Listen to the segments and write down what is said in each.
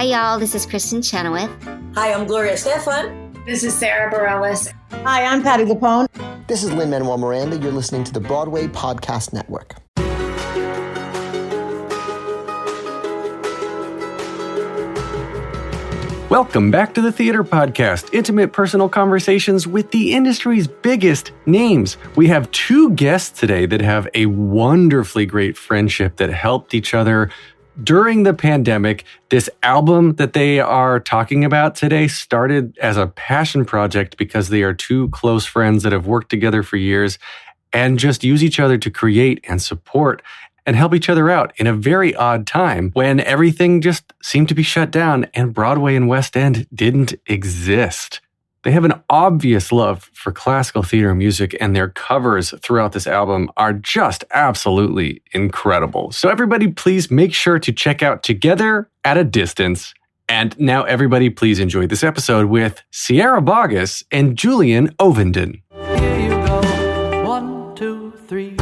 Hi, y'all. This is Kristen Chenoweth. Hi, I'm Gloria Stefan. This is Sarah Bareilles. Hi, I'm Patti LuPone. This is Lin-Manuel Miranda. You're listening to the Broadway Podcast Network. Welcome back to the Theater Podcast, intimate personal conversations with the industry's biggest names. We have two guests today that have a wonderfully great friendship that helped each other during the pandemic. This album that they are talking about today started as a passion project because they are two close friends that have worked together for years and just use each other to create and support and help each other out in a very odd time when everything just seemed to be shut down and Broadway and West End didn't exist. They have an obvious love for classical theater music, and their covers throughout this album are just absolutely incredible. So everybody, please make sure to check out Together at a Distance. And now everybody, please enjoy this episode with Sierra Boggess and Julian Ovenden. Here you go. 1, 2, 3.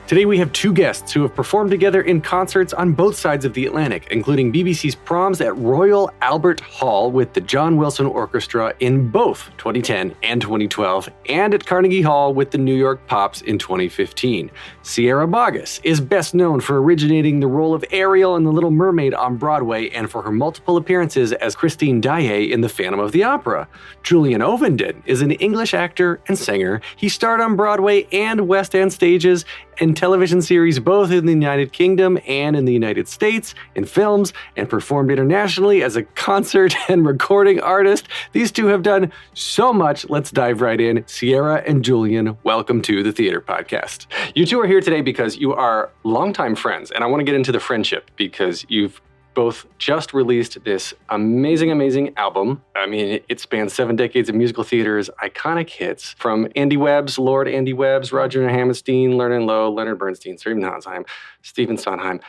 Today we have two guests who have performed together in concerts on both sides of the Atlantic, including BBC's Proms at Royal Albert Hall with the John Wilson Orchestra in both 2010 and 2012, and at Carnegie Hall with the New York Pops in 2015. Sierra Boggess is best known for originating the role of Ariel in The Little Mermaid on Broadway and for her multiple appearances as Christine Daae in The Phantom of the Opera. Julian Ovenden is an English actor and singer. He starred on Broadway and West End stages and television series both in the United Kingdom and in the United States, in films, and performed internationally as a concert and recording artist. These two have done so much. Let's dive right in. Sierra and Julian, welcome to the Theater Podcast. You two are here today because you are longtime friends, and I want to get into the friendship because you've both just released this amazing album. I mean, it spans 7 decades of musical theater's iconic hits from Lord Andy Webb's, Rodgers Hammerstein, Lerner Loewe, Leonard Bernstein, Stephen Sondheim.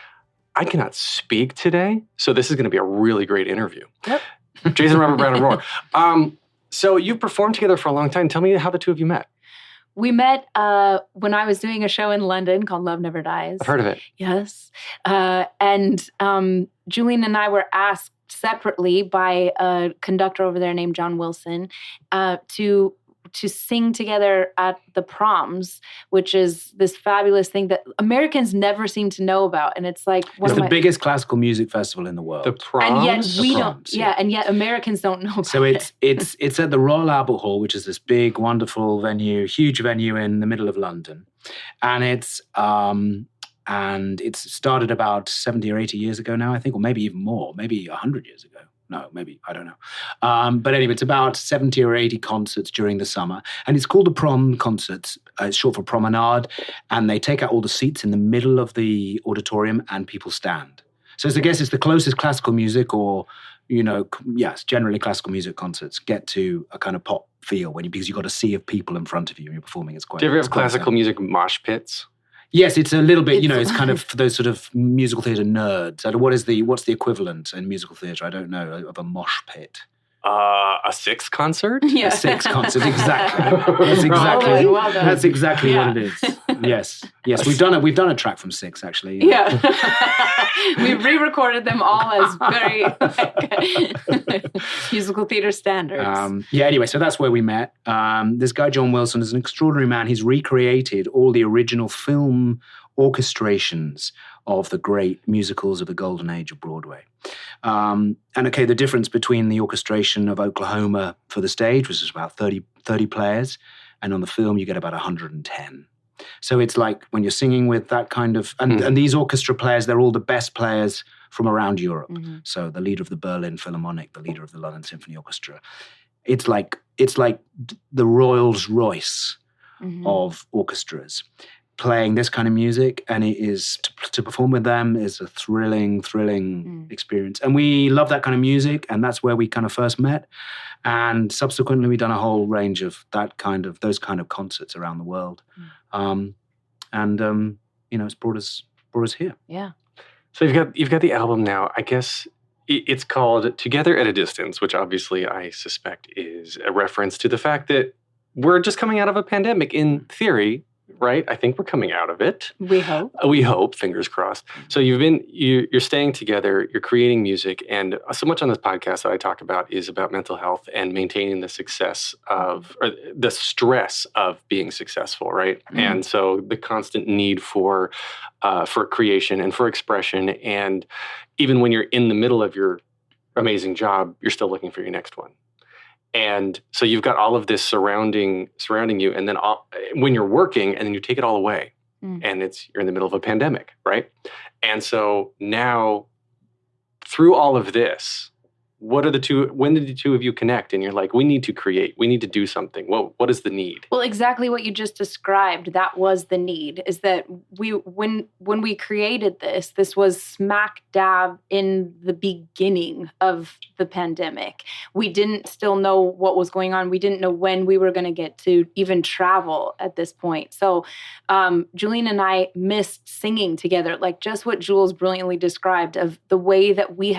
I cannot speak today, so this is going to be a really great interview. Yep. Jason, Robert, Brown, and Roar. So you've performed together for a long time. Tell me how the two of you met. We met when I was doing a show in London called Love Never Dies. I've heard of it. Yes. And Julian and I were asked separately by a conductor over there named John Wilson to sing together at the Proms, which is this fabulous thing that Americans never seem to know about. And it's like it's the biggest classical music festival in the world. The Proms? And yet we Proms, don't, yeah, and yet Americans don't know about so it. it's at the Royal Albert Hall, which is this big, wonderful venue, huge venue in the middle of London. And it's started about 70 or 80 years ago now, I think, or maybe even more, maybe 100 years ago. No, maybe, I don't know. But anyway, it's about 70 or 80 concerts during the summer. And it's called the Prom Concerts. It's short for Promenade. And they take out all the seats in the middle of the auditorium and people stand. So I guess it's the closest classical music or, yes, generally classical music concerts get to a kind of pop feel because you've got a sea of people in front of you when you're performing. It's quite. Do you ever have classical music mosh pits? Yes, it's a little bit, it's kind of for those sort of musical theatre nerds. What's the equivalent in musical theatre? I don't know, of a mosh pit. A Six concert? Yeah. A Six concert, exactly. That's exactly, well done. That's exactly Yeah. what it is. Yes. We've done a track from Six, actually. Yeah. We re-recorded them all as very musical theater standards. Anyway, so that's where we met. This guy, John Wilson, is an extraordinary man. He's recreated all the original film orchestrations of the great musicals of the golden age of Broadway. The difference between the orchestration of Oklahoma for the stage, which is about 30 players, and on the film you get about 110. So it's like when you're singing with that kind of, and these orchestra players, they're all the best players from around Europe. Mm-hmm. So the leader of the Berlin Philharmonic, the leader of the London Symphony Orchestra. It's like the Rolls Royce of orchestras playing this kind of music, and it is to perform with them is a thrilling experience. And we love that kind of music, and that's where we kind of first met. And subsequently, we've done a whole range of those kind of concerts around the world. It's brought us here. Yeah. So you've got the album now. I guess it's called Together at a Distance, which obviously I suspect is a reference to the fact that we're just coming out of a pandemic in theory, right? I think we're coming out of it. We hope. We hope, fingers crossed. So you're staying together, you're creating music, and so much on this podcast that I talk about is about mental health and maintaining the success of, or the stress of being successful, right? Mm-hmm. And so the constant need for creation and for expression, and even when you're in the middle of your amazing job, you're still looking for your next one. And so you've got all of this surrounding you, and then when you're working, and then you take it all away, and you're in the middle of a pandemic, right? And so now, through all of this, when did the two of you connect? And you're like, we need to create, we need to do something. What is the need? Well, exactly what you just described. That was the need. Is that when we created this was smack dab in the beginning of the pandemic. We didn't still know what was going on. We didn't know when we were going to get to even travel at this point. So Julian and I missed singing together, like just what Jules brilliantly described of the way that we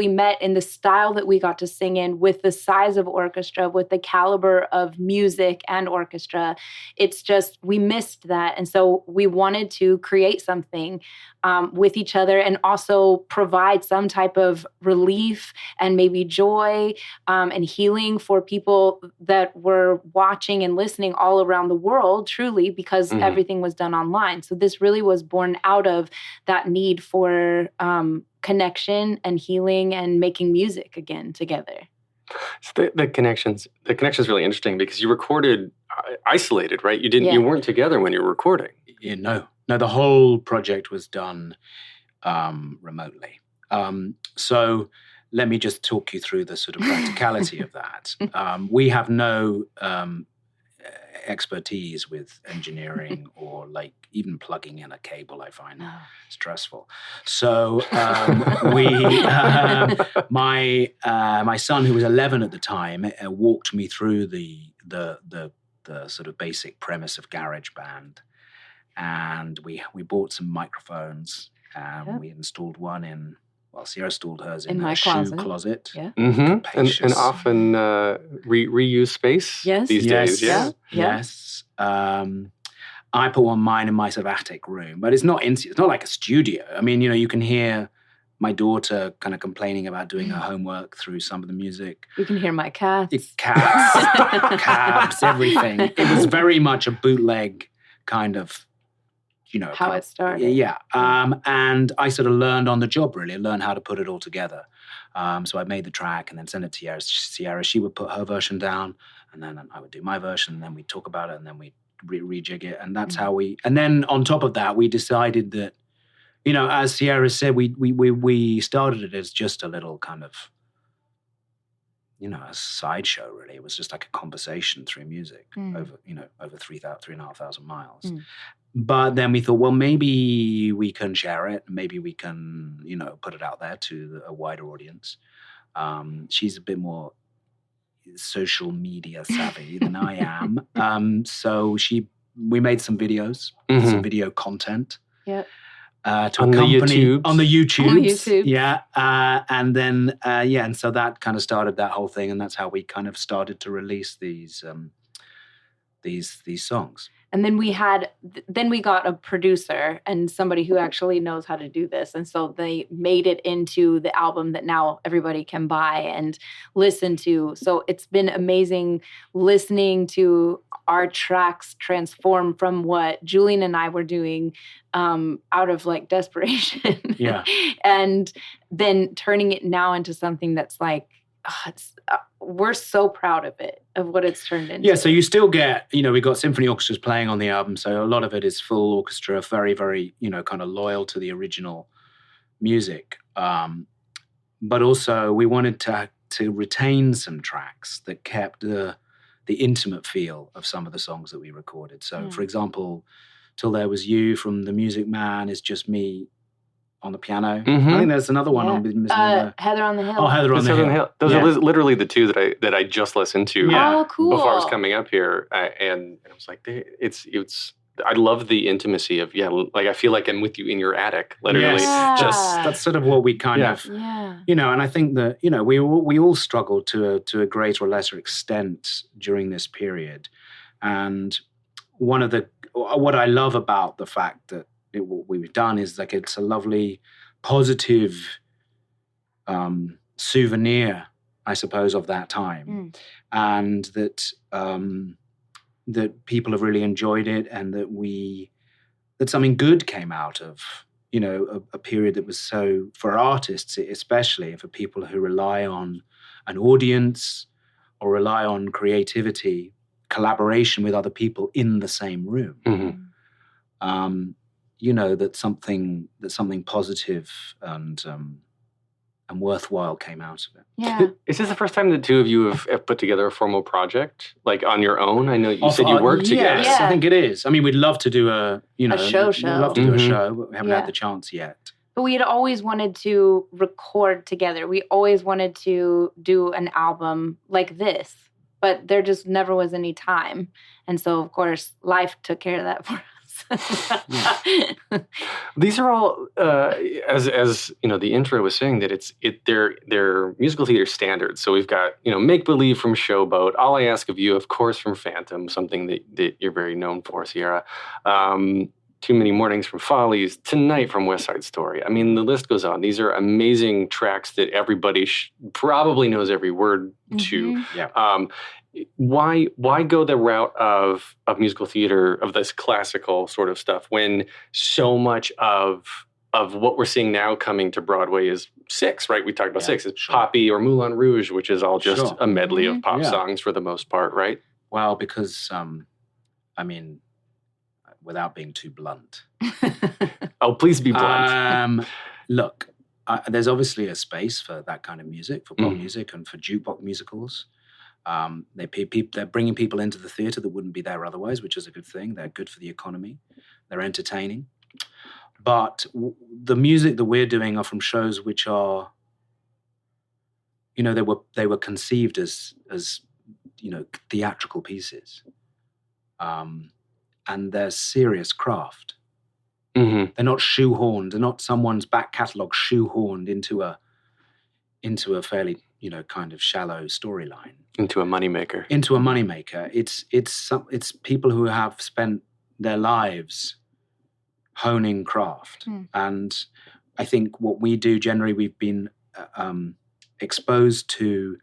met in the style that we got to sing in, with the size of orchestra, with the caliber of music and orchestra. It's just, we missed that. And so we wanted to create something with each other, and also provide some type of relief and maybe joy and healing for people that were watching and listening all around the world, truly, because everything was done online. So this really was born out of that need for connection and healing and making music again together. So the connection's really interesting, because you recorded isolated, right? You weren't together when you were recording. Yeah, no, the whole project was done remotely. So let me just talk you through the sort of practicality of that. We have no expertise with engineering or like even plugging in a cable. I find stressful. So my son, who was 11 at the time, walked me through the sort of basic premise of GarageBand, and we bought some microphones. We installed one in. Well, Sierra installed hers in her shoe closet. Yeah. Mm-hmm. And often reuse space these days. Yeah. Yes. I put mine in my sort of attic room, but it's not like a studio. I mean, you can hear my daughter kind of complaining about doing her homework through some of the music. You can hear my cats. Cabs, everything. It was very much a bootleg kind of, how it started. Yeah. And I sort of learned on the job, really, learned how to put it all together. So I made the track and then sent it to Sierra. She would put her version down, and then I would do my version, and then we'd talk about it, and then we'd rejig it. And that's how and then on top of that, we decided that, as Sierra said, we started it as just a little kind of, a sideshow, really. It was just like a conversation through music over 3,500 miles. But then we thought, well, maybe we can share it. Maybe we can, put it out there to a wider audience. She's a bit more social media savvy than I am. So we made some videos, some video content. Yep. On the YouTube. Yeah. And then, and so that kind of started that whole thing. And that's how we kind of started to release these songs. And then we got a producer and somebody who actually knows how to do this. And so they made it into the album that now everybody can buy and listen to. So it's been amazing listening to our tracks transform from what Julian and I were doing out of like desperation. Yeah. And then turning it now into something that's like, we're so proud of it, of what it's turned into. Yeah, so you still get, we got symphony orchestras playing on the album, so a lot of it is full orchestra, very, very, kind of loyal to the original music. But also we wanted to retain some tracks that kept the intimate feel of some of the songs that we recorded. So, for example, Till There Was You from The Music Man is just me on the piano. Mm-hmm. I think there's another one on Heather on the Hill. Oh, Heather on the Hill. Those are literally the two that I just listened to. Oh, cool. Before I was coming up here, and I was like, it's. I love the intimacy of like I feel like I'm with you in your attic, literally. Yes. Just that's sort of what we kind of, and I think that we all struggled to a greater or lesser extent during this period, and one of the what I love about the fact that what we've done is like it's a lovely, positive souvenir, I suppose, of that time, and that that people have really enjoyed it, and that something good came out of a period that was so, for artists especially, for people who rely on an audience or rely on creativity, collaboration with other people in the same room. That something positive and worthwhile came out of it. Yeah. Is this the first time the two of you have put together a formal project, like on your own? I know you said you worked together. Yes, I think it is. I mean, we'd love to do a show. We'd love to do a show, but we haven't had the chance yet. But we had always wanted to record together. We always wanted to do an album like this, but there just never was any time. And so, of course, life took care of that for us. These are all, as the intro was saying, that they're musical theater standards. So we've got Make Believe from Showboat, All I Ask of You, of course, from Phantom, something that you're very known for, Sierra. Too Many Mornings from Follies, Tonight from West Side Story. I mean, the list goes on. These are amazing tracks that everybody probably knows every word to. Yeah. Why go the route of musical theater, of this classical sort of stuff, when so much of what we're seeing now coming to Broadway is Six, right? We talked about Six. It's Poppy or Moulin Rouge, which is all just a medley of pop songs for the most part, right? Well, because, without being too blunt. Oh, please be blunt. Look, there's obviously a space for that kind of music, for pop music and for jukebox musicals. They're bringing people into the theatre that wouldn't be there otherwise, which is a good thing. They're good for the economy. They're entertaining. But the music that we're doing are from shows which are, they were conceived as theatrical pieces. And they're serious craft. They're not shoehorned. They're not someone's back catalogue shoehorned into a fairly, kind of shallow storyline. Into a moneymaker. It's people who have spent their lives honing craft. And I think what we do generally, we've been exposed to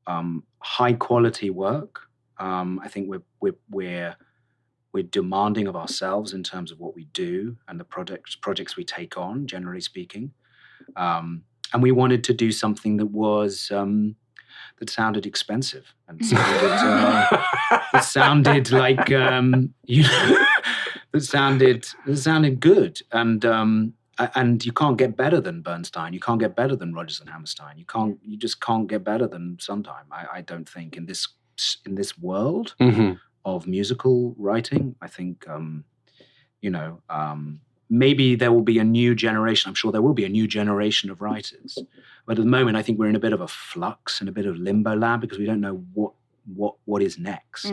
high quality work. I think we're demanding of ourselves in terms of what we do and the projects we take on, generally speaking. And we wanted to do something that was that sounded expensive and that sounded like that sounded good. And you can't get better than Bernstein. You can't get better than Rodgers and Hammerstein. You just can't get better than Sondheim. I don't think in this world of musical writing. I think maybe there will be a new generation. I'm sure there will be a new generation of writers. But at the moment, I think we're in a bit of a flux and a bit of limbo land because we don't know what is next.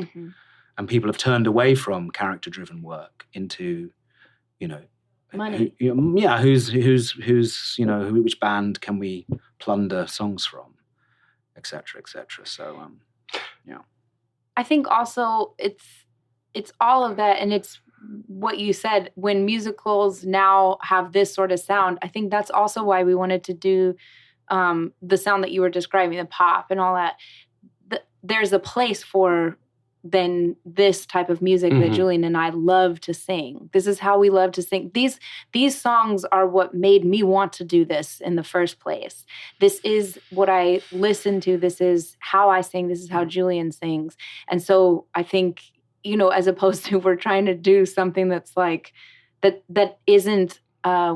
And people have turned away from character-driven work into, money. Which band can we plunder songs from, et cetera, et cetera. So, I think also it's all of that, and it's what you said, when musicals now have this sort of sound, I think that's also why we wanted to do the sound that you were describing, the pop and all that. There's a place for then this type of music that Julian and I love to sing. This is how we love to sing. These songs are what made me want to do this in the first place. This is what I listen to. This is how I sing. This is how Julian sings. And so I think, as opposed to we're trying to do something that's like, that isn't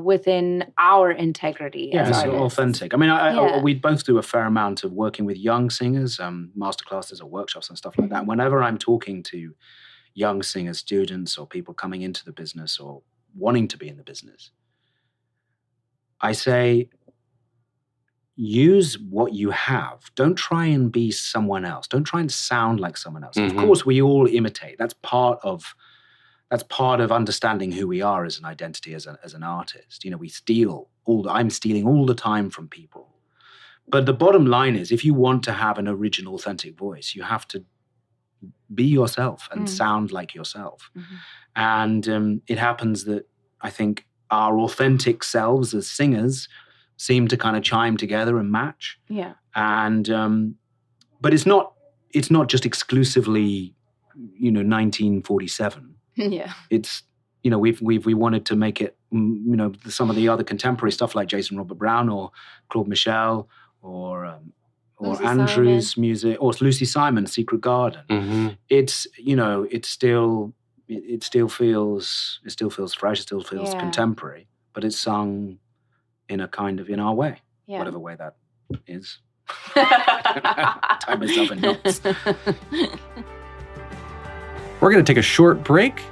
within our integrity. Yeah, it's authentic. I mean, we both do a fair amount of working with young singers, masterclasses or workshops and stuff like that. Whenever I'm talking to young singers, students, or people coming into the business or wanting to be in the business, I say, use what you have. Don't try and be someone else. Don't try and sound like someone else. Of course, we all imitate. That's part of understanding who we are as an identity, as an artist. We steal I'm stealing all the time from people. But the bottom line is, if you want to have an original, authentic voice, you have to be yourself and sound like yourself. And it happens that I think our authentic selves as singers seem to kind of chime together and match. Yeah. And but it's not just exclusively, 1947. Yeah. It's, we wanted to make it, some of the other contemporary stuff like Jason Robert Brown or Claude Michel or Lucy Andrew's Simon. music, or Lucy Simon's Secret Garden. It's, it still feels fresh, it still feels contemporary, but it's sung in a kind of, in our way, whatever way that is. Tie myself in knots. We're going to take a short break.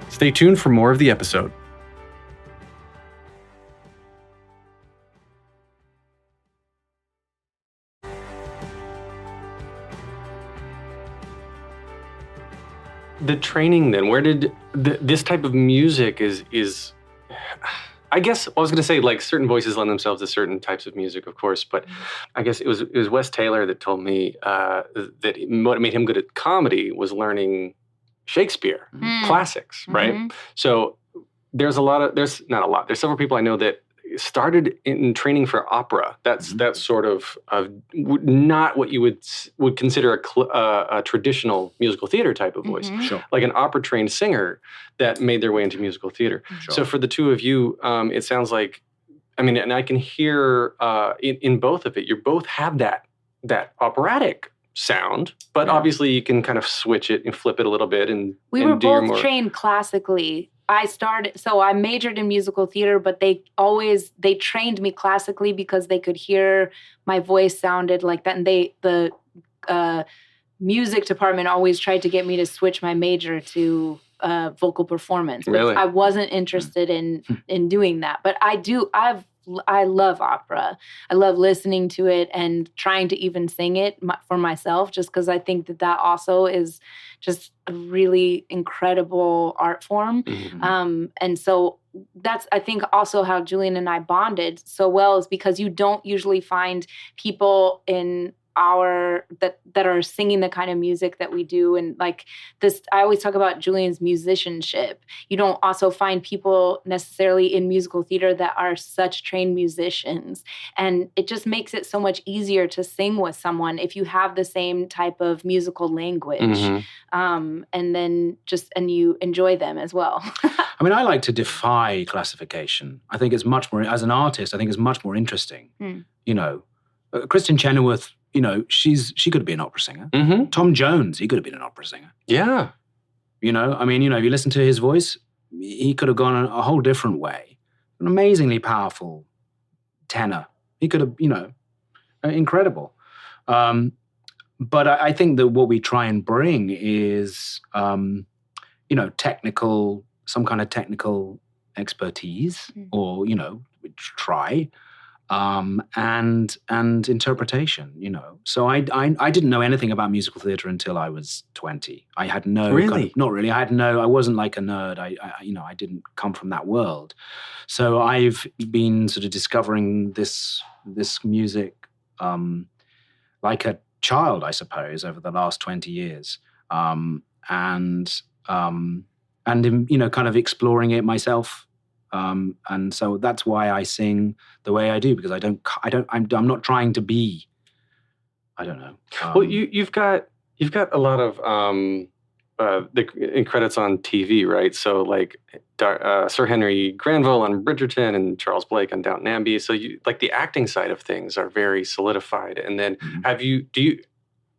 Stay tuned for more of the episode. The training then, where did this type of music is I guess I was going to say, like, certain voices lend themselves to certain types of music, of course, but I guess it was Wes Taylor that told me that what made him good at comedy was learning Shakespeare, classics, right? So there's several people I know that started in training for opera. That's sort of not what you would consider a traditional musical theater type of voice. Sure. Like an opera trained singer that made their way into musical theater. Sure. So for the two of you, it sounds like, and I can hear in both of it, you both have that operatic sound, but obviously you can kind of switch it and flip it a little bit. And we were both trained classically. I majored in musical theater, but they trained me classically because they could hear my voice sounded like that. And the music department always tried to get me to switch my major to vocal performance. But Really? I wasn't interested in doing that. But I love opera. I love listening to it and trying to even sing it for myself, just because I think that also is just a really incredible art form. And so that's, I think, also how Julian and I bonded so well, is because you don't usually find people in that are singing the kind of music that we do. And like this, I always talk about Julian's musicianship. You don't also find people necessarily in musical theater that are such trained musicians. And it just makes it so much easier to sing with someone if you have the same type of musical language. And you enjoy them as well. I like to defy classification. I think it's much more, as an artist, I think it's much more interesting. Kristen Chenoweth, she could have been an opera singer. Tom Jones, he could have been an opera singer. Yeah. If you listen to his voice, he could have gone a whole different way. An amazingly powerful tenor. He could have, incredible. But I think that what we try and bring is, technical, some kind of technical expertise, or, we try. And interpretation, So I didn't know anything about musical theater until I was 20. I had no, Really? Not really. I wasn't like a nerd. I didn't come from that world. So I've been sort of discovering this music, like a child, I suppose, over the last 20 years. And kind of exploring it myself. And so that's why I sing the way I do, because I'm not trying to be, I don't know. Well, you've got a lot of the credits on TV, right? So like Sir Henry Granville on Bridgerton and Charles Blake on Downton Abbey. So you, like, the acting side of things are very solidified. And then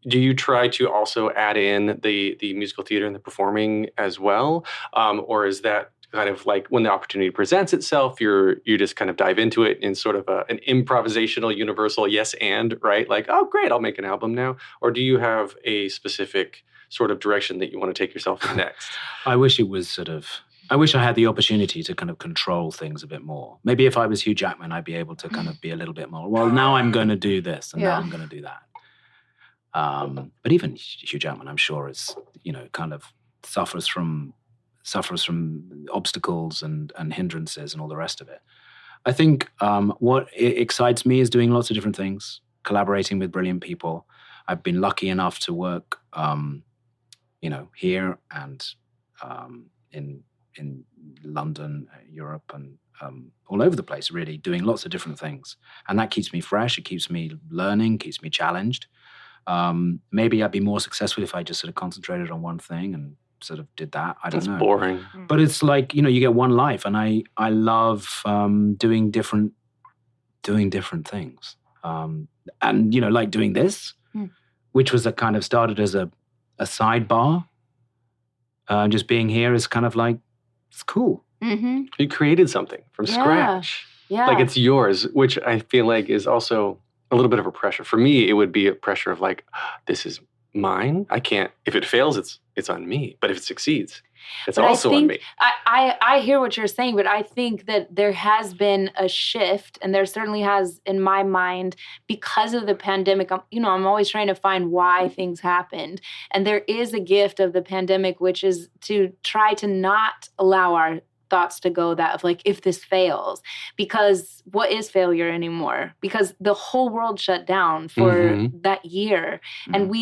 do you try to also add in the musical theater and the performing as well? Or is that kind of like when the opportunity presents itself, you just kind of dive into it in sort of an improvisational, universal yes and, right? Like, oh, great, I'll make an album now. Or do you have a specific sort of direction that you want to take yourself in next? I wish I had the opportunity to kind of control things a bit more. Maybe if I was Hugh Jackman, I'd be able to kind of be a little bit more, well, now I'm going to do this and now I'm going to do that. But even Hugh Jackman, I'm sure, is, kind of suffers from obstacles and hindrances and all the rest of it. I think what excites me is doing lots of different things, collaborating with brilliant people. I've been lucky enough to work here and in London, Europe, and all over the place, really, doing lots of different things. And that keeps me fresh. It keeps me learning, keeps me challenged. Maybe I'd be more successful if I just sort of concentrated on one thing and sort of did that. I don't know. It's boring. But it's like, you get one life, and I love doing different things. And, like doing this, which was a kind of started as a sidebar. Just being here is kind of like, it's cool. Mm-hmm. You created something from scratch. Yeah. Like it's yours, which I feel like is also a little bit of a pressure. For me, it would be a pressure of like, this is mine. I can't, if it fails, it's on me. But if it succeeds, it's also on me. I hear what you're saying, but I think that there has been a shift, and there certainly has in my mind because of the pandemic. I'm always trying to find why things happened. And there is a gift of the pandemic, which is to try to not allow our thoughts to go that of like, if this fails, because what is failure anymore? Because the whole world shut down for that year. And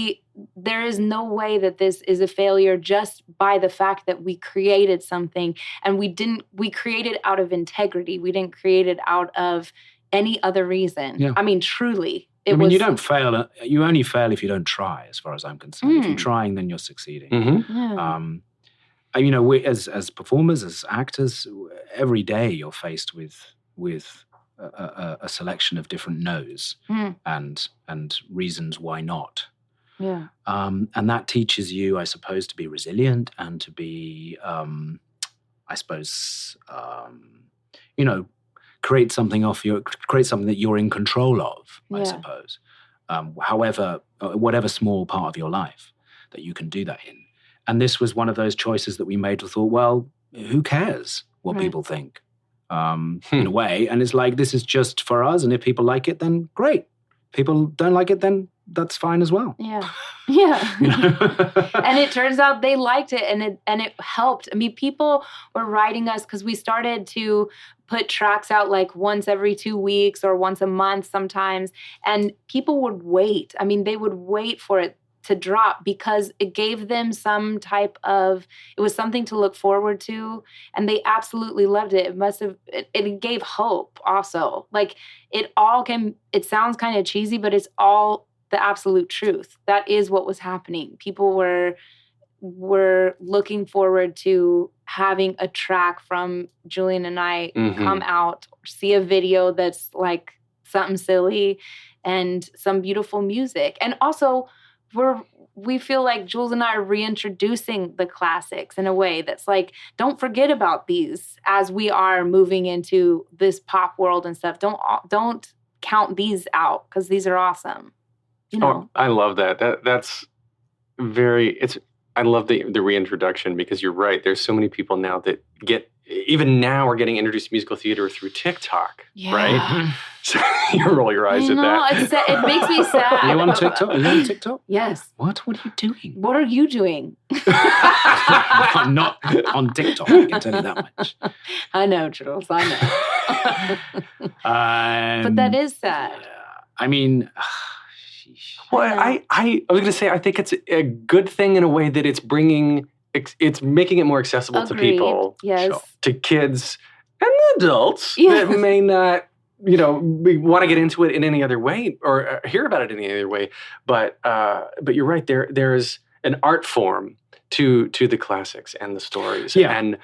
there is no way that this is a failure just by the fact that we created something, and we created out of integrity. We didn't create it out of any other reason. Yeah. I mean, truly. You don't fail. You only fail if you don't try, as far as I'm concerned. If you're trying, then you're succeeding. Yeah. We, as performers, as actors, every day you're faced with a selection of different no's and reasons why not. Yeah. And that teaches you, I suppose, to be resilient and to be, create something that you're in control of. I suppose, whatever small part of your life that you can do that in. And this was one of those choices that we made. We thought, well, who cares what people think, in a way? And it's like, this is just for us. And if people like it, then great. People don't like it, then that's fine as well. Yeah. Yeah. And it turns out they liked it, and it helped. I mean, people were writing us because we started to put tracks out like once every 2 weeks or once a month sometimes. And people would wait. I mean, they would wait for it to drop because it gave them it was something to look forward to, and they absolutely loved it. It gave hope also. Like it sounds kind of cheesy, but it's all the absolute truth. That is what was happening. People were looking forward to having a track from Julian and I come out, see a video that's like something silly and some beautiful music. And also, we feel like Jules and I are reintroducing the classics in a way that's like, don't forget about these as we are moving into this pop world and stuff. Don't count these out because these are awesome. Oh, I love that. That's I love the reintroduction, because you're right. There's so many people now that are getting introduced to musical theater through TikTok, right? So you roll your eyes at that. It makes me sad. Are you on TikTok? Are you on TikTok? Yes. What are you doing? What are you doing? I'm not on TikTok, I can tell you that much. I know, Jules. I know. But that is sad. I mean... Well, I was going to say, I think it's a good thing in a way that it's making it more accessible to people, to kids and adults that may not, want to get into it in any other way or hear about it in any other way. But you're right. There's an art form to the classics and the stories. Yeah. And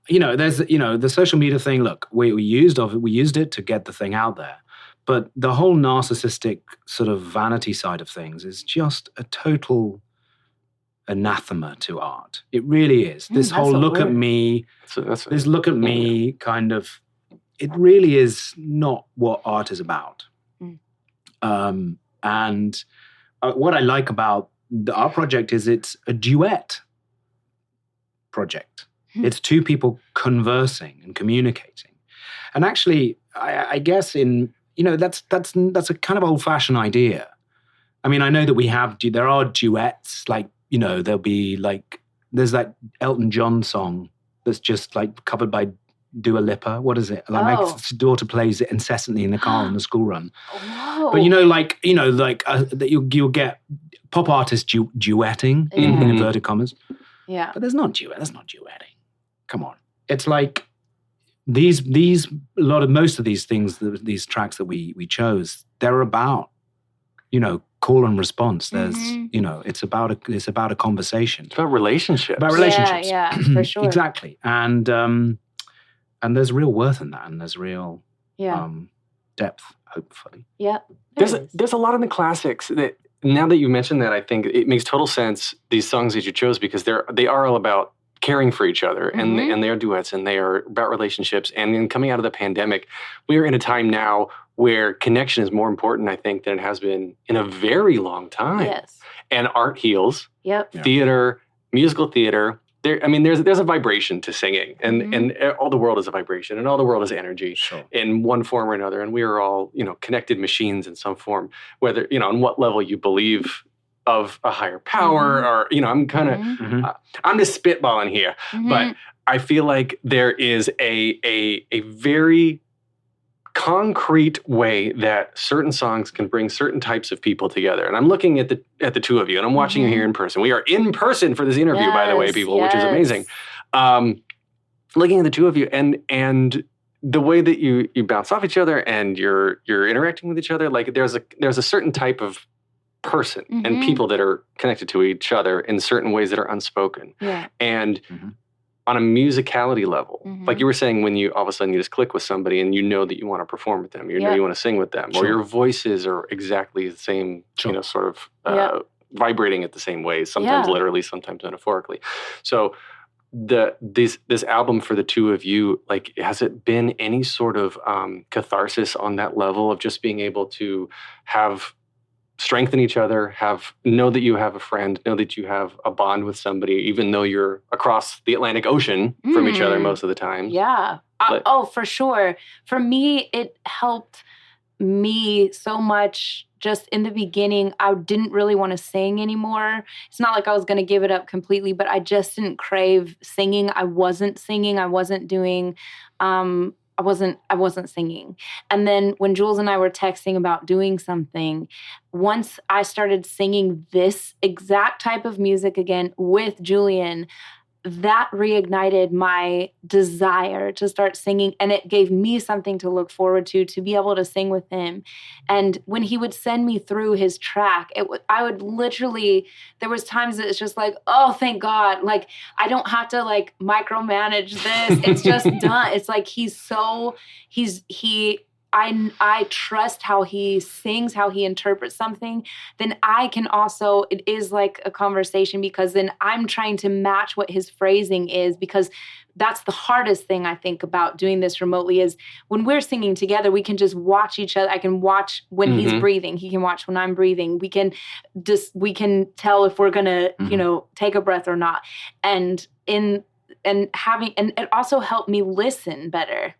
there's the social media thing. Look, we used it to get the thing out there. But the whole narcissistic sort of vanity side of things is just a total anathema to art. It really is. This whole look at me, kind of, it really is not what art is about. And what I like about our project is it's a duet project. It's two people conversing and communicating. And actually, I guess that's a kind of old-fashioned idea. I mean, I know that there are duets, like, there'll be like, there's that Elton John song that's just like covered by Dua Lipa. What is it? Like my daughter plays it incessantly in the car on the school run. Whoa. But that you'll get pop artist duetting in inverted commas. Yeah. But that's not duetting. Come on. It's like most of these things, these tracks that we chose, they're about, call and response. There's, it's about a conversation. It's about relationships. Yeah, for sure. Exactly. And there's real worth in that, and there's real depth, hopefully. Yeah. There's a lot in the classics that, now that you mentioned that, I think it makes total sense, these songs that you chose, because they are all about caring for each other, and they are duets, and they are about relationships. And then coming out of the pandemic, we are in a time now where connection is more important, I think, than it has been in a very long time. Yes. And art heals. Yep. Theater, musical theater. There's a vibration to singing, and all the world is a vibration, and all the world is energy in one form or another. And we are all, connected machines in some form, whether, on what level you believe of a higher power, or, I'm kind of, I'm just spitballing here, but I feel like there is a very concrete way that certain songs can bring certain types of people together. And I'm looking at the two of you, and I'm watching you here in person. We are in person for this interview, by the way, people, which is amazing. Looking at the two of you, and the way that you bounce off each other, and you're interacting with each other, like there's a certain type of person and people that are connected to each other in certain ways that are unspoken. Yeah. And on a musicality level, like you were saying, when you all of a sudden you just click with somebody and you know that you want to perform with them, you know you want to sing with them, or your voices are exactly the same, sort of vibrating at the same ways, sometimes literally, sometimes metaphorically. So this album for the two of you, like, has it been any sort of catharsis on that level of just being able to strengthen each other, know that you have a friend, know that you have a bond with somebody, even though you're across the Atlantic Ocean from each other most of the time? Yeah. For sure. For me, it helped me so much. Just in the beginning, I didn't really want to sing anymore. It's not like I was going to give it up completely, but I just didn't crave singing. I wasn't singing. I wasn't doing, I wasn't singing. And then when Jules and I were texting about doing something, once I started singing this exact type of music again with Julian, that reignited my desire to start singing, and it gave me something to look forward to be able to sing with him. And when he would send me through his track, I would literally, there was times that it's just like, oh, thank God. Like, I don't have to like micromanage this. It's just done. It's like, I trust how he sings, how he interprets something. Then I can also, it is like a conversation, because then I'm trying to match what his phrasing is, because that's the hardest thing I think about doing this remotely is when we're singing together, we can just watch each other. I can watch when he's breathing. He can watch when I'm breathing. We can tell if we're going to, take a breath or not. And it also helped me listen better,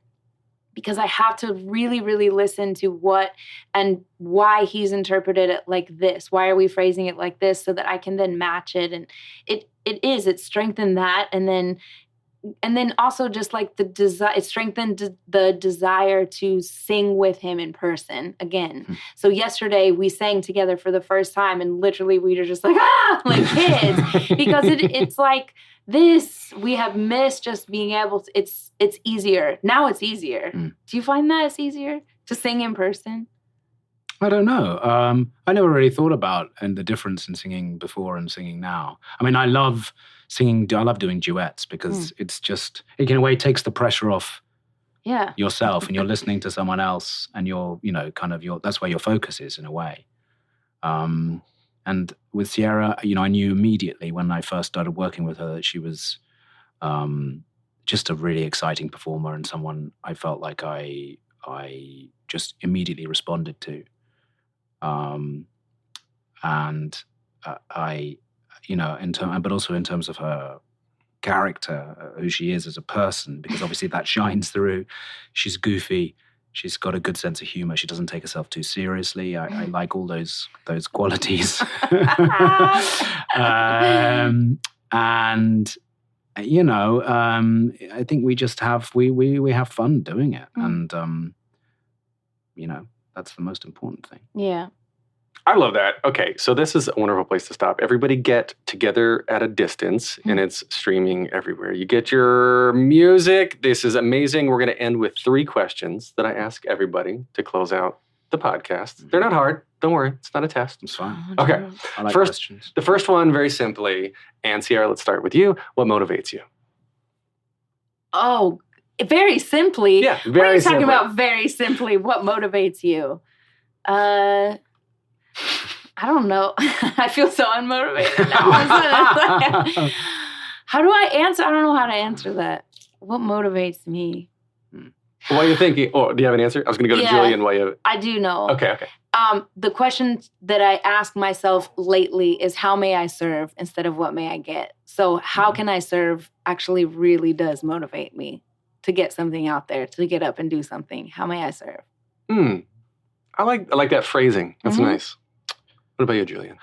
because I have to really, really listen to what and why he's interpreted it like this. Why are we phrasing it like this, so that I can then match it? And it strengthened that. And then also just like the desire, it strengthened the desire to sing with him in person again. So yesterday we sang together for the first time, and literally we were just like, like kids, because it's like, this, we have missed just being able to, it's easier. Now it's easier. Do you find that it's easier to sing in person? I don't know. I never really thought about the difference in singing before and singing now. I mean, I love singing, I love doing duets, because it's just, it in a way takes the pressure off yourself, and you're listening to someone else, and you're, that's where your focus is in a way. And with Sierra, I knew immediately when I first started working with her that she was just a really exciting performer, and someone I felt like I just immediately responded to. But also in terms of her character, who she is as a person, because obviously that shines through. She's goofy. She's got a good sense of humor. She doesn't take herself too seriously. I like all those qualities. I think we just have we have fun doing it, and that's the most important thing. Yeah. I love that. Okay, so this is a wonderful place to stop. Everybody get together at a distance, and it's streaming everywhere. You get your music. This is amazing. We're going to end with 3 questions that I ask everybody to close out the podcast. They're not hard. Don't worry. It's not a test. It's fine. Okay. I like First, questions. the first one, very simply, and Sierra, let's start with you. What motivates you? Oh, very simply. Yeah, What are very you talking simply. about? Very simply, what motivates you? I don't know. I feel so unmotivated now. How do I answer? I don't know how to answer that. What motivates me? While you're thinking, do you have an answer? I was going to go to Julian while you... I do know. Okay. The question that I ask myself lately is how may I serve instead of what may I get? So how can I serve actually really does motivate me to get something out there, to get up and do something. How may I serve? I like that phrasing. That's nice. What about you, Julian?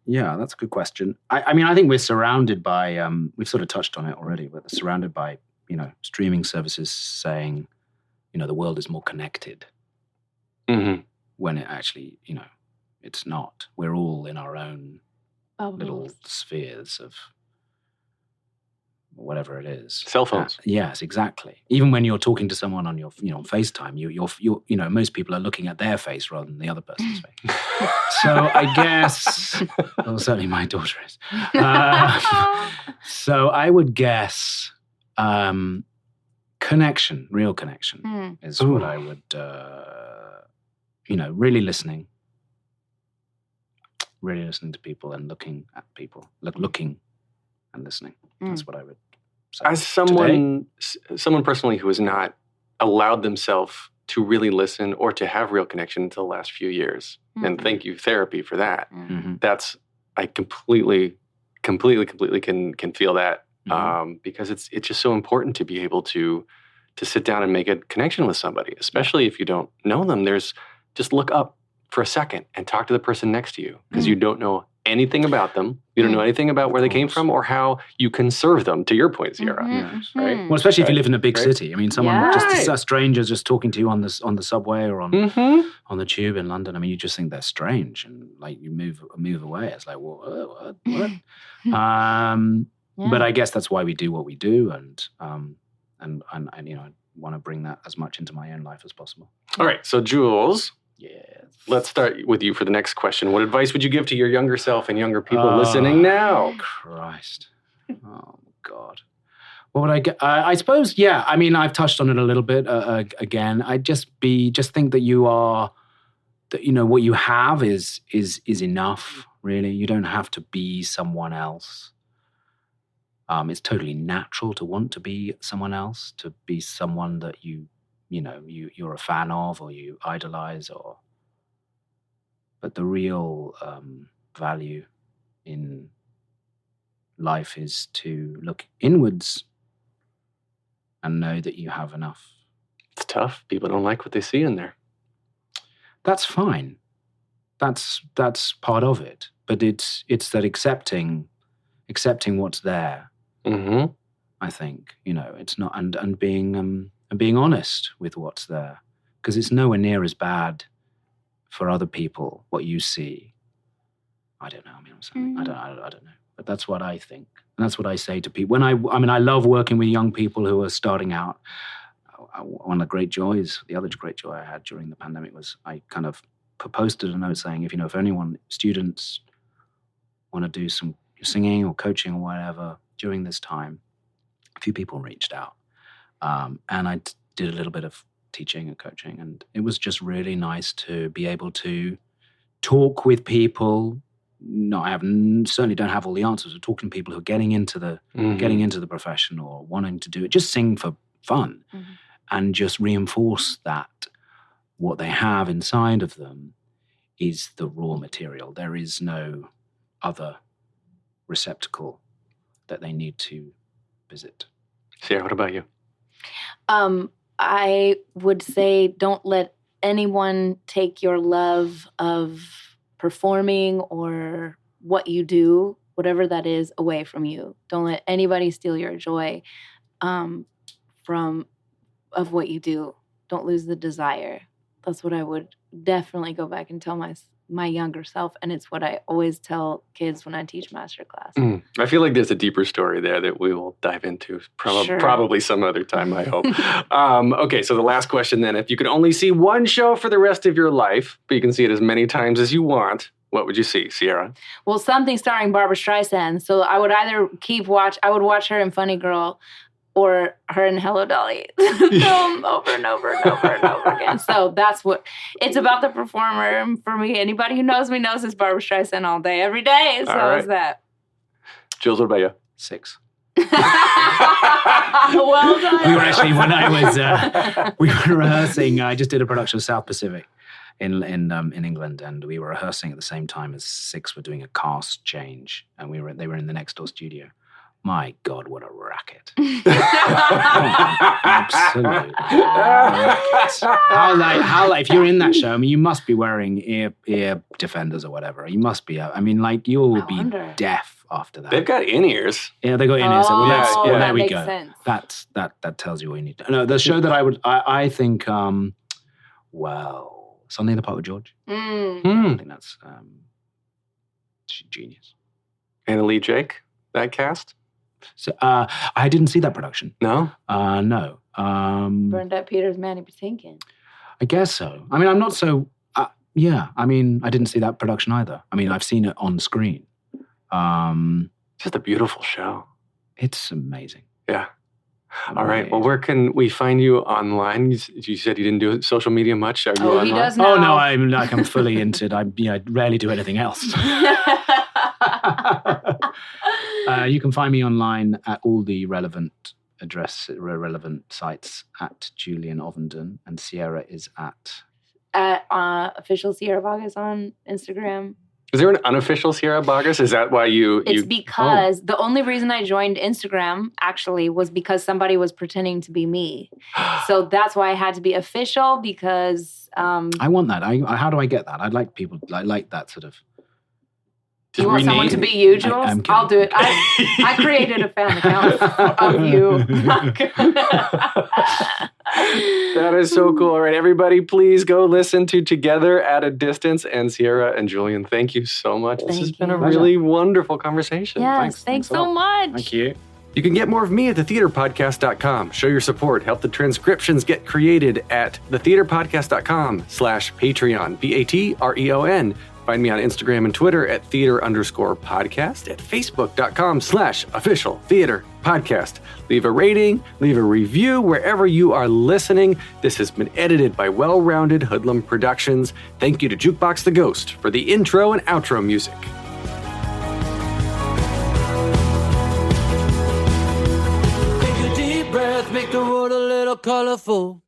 Yeah, that's a good question. I mean, I think we're surrounded by, we've sort of touched on it already, but surrounded by, streaming services saying, the world is more connected. When it actually, it's not. We're all in our own little spheres of whatever it is. Cell phones. Yes, exactly. Even when you're talking to someone on your, on FaceTime, you're most people are looking at their face rather than the other person's face. So I guess, well, certainly my daughter is. So I would guess connection, real connection is what I would, really listening to people and looking at people, looking and listening. That's what I would say. As someone personally who has not allowed themselves to really listen or to have real connection until the last few years, and thank you, therapy, for that. That's, I completely can feel that because it's just so important to be able to sit down and make a connection with somebody, especially if you don't know them. Just look up for a second and talk to the person next to you because you don't know anything about them. You don't know anything about where they came from or how you can serve them, to your point, Sierra. Right? Well, especially if you live in a big city. I mean, someone, just a stranger just talking to you on the subway or on the tube in London. I mean, you just think they're strange and like you move away. It's like, what? But I guess that's why we do what we do, and I want to bring that as much into my own life as possible. All right, so Jules. Yes. Let's start with you for the next question. What advice would you give to your younger self and younger people listening now? Christ. Oh, God. What would I get? I suppose, yeah. I mean, I've touched on it a little bit again. I'd just think that you are, that what you have is enough, really. You don't have to be someone else. It's totally natural to want to be someone else, to be someone that you're a fan of or you idolize, but the real value in life is to look inwards and know that you have enough. It's tough. People don't like what they see in there. That's fine. That's part of it. But it's that accepting what's there. I think, it's not, and being honest with what's there, because it's nowhere near as bad for other people what you see. I don't know. I mean, I don't know, but that's what I think, and that's what I say to people. When I love working with young people who are starting out. One of the other great joy I had during the pandemic was I kind of posted a note saying, if students want to do some singing or coaching or whatever during this time, a few people reached out. And I did a little bit of teaching and coaching, and it was just really nice to be able to talk with people. No, certainly don't have all the answers. We're talking to people who are getting into the profession or wanting to do it, just sing for fun, and just reinforce that what they have inside of them is the raw material. There is no other receptacle that they need to visit. Sarah, what about you? I would say don't let anyone take your love of performing or what you do, whatever that is, away from you. Don't let anybody steal your joy of what you do. Don't lose the desire. That's what I would definitely go back and tell my younger self, and it's what I always tell kids when I teach master class. I feel like there's a deeper story there that we will dive into probably some other time, I hope. Okay, so the last question then. If you could only see one show for the rest of your life, but you can see it as many times as you want, what would you see, Sierra? Well, something starring Barbra Streisand. So I would either I would watch her in Funny Girl or her in Hello Dolly film over and over and over and over again. So that's what, it's about the performer. And for me, anybody who knows me knows it's Barbra Streisand all day, every day. So right. is that. Jules, what about you? 6. Well done. We were actually, when I was, we were rehearsing, I just did a production of South Pacific in England, and we were rehearsing at the same time as 6 were doing a cast change, and they were in the next door studio. My God, what a racket. Absolute racket. How if you're in that show, I mean, you must be wearing ear defenders or whatever. You must be, I mean, like, you'll be deaf after that. They've got in-ears. Yeah, they got in-ears. Well, there we go. Sense. That tells you what you need to know. The show that I think, Sunday in the Park with George. I think that's genius. Anna Lee Jake, that cast? So I didn't see that production. No? No. Bernadette Peters, Mandy Patinkin. I guess so. I mean, I'm not so... yeah, I mean, I didn't see that production either. I mean, I've seen it on screen. Just a beautiful show. It's amazing. Yeah. All right. Well, where can we find you online? You said you didn't do social media much. Are you online? He does now. Oh, no, I'm fully into it. I rarely do anything else. You can find me online at all the relevant sites at Julian Ovenden, and Sierra is at official Sierra Boggess on Instagram. Is there an unofficial Sierra Boggess? Is that why you... It's because the only reason I joined Instagram, actually, was because somebody was pretending to be me. So that's why I had to be official, because... I want that. How do I get that? I'd like people... I like that sort of... You want someone to be you, Jules? I'll do it. I created a fan account of you. That is so cool. All right, everybody, please go listen to Together at a Distance. And Sierra and Julian, thank you so much. This has been a really wonderful conversation. Yes, thanks so much. Thank you. You can get more of me at thetheaterpodcast.com. Show your support. Help the transcriptions get created at thetheaterpodcast.com/Patreon, Patreon. Find me on Instagram and Twitter at theater_podcast, at facebook.com/officialtheaterpodcast. Leave a rating, leave a review wherever you are listening. This has been edited by Well-Rounded Hoodlum Productions. Thank you to Jukebox the Ghost for the intro and outro music. Take a deep breath, make the world a little colorful.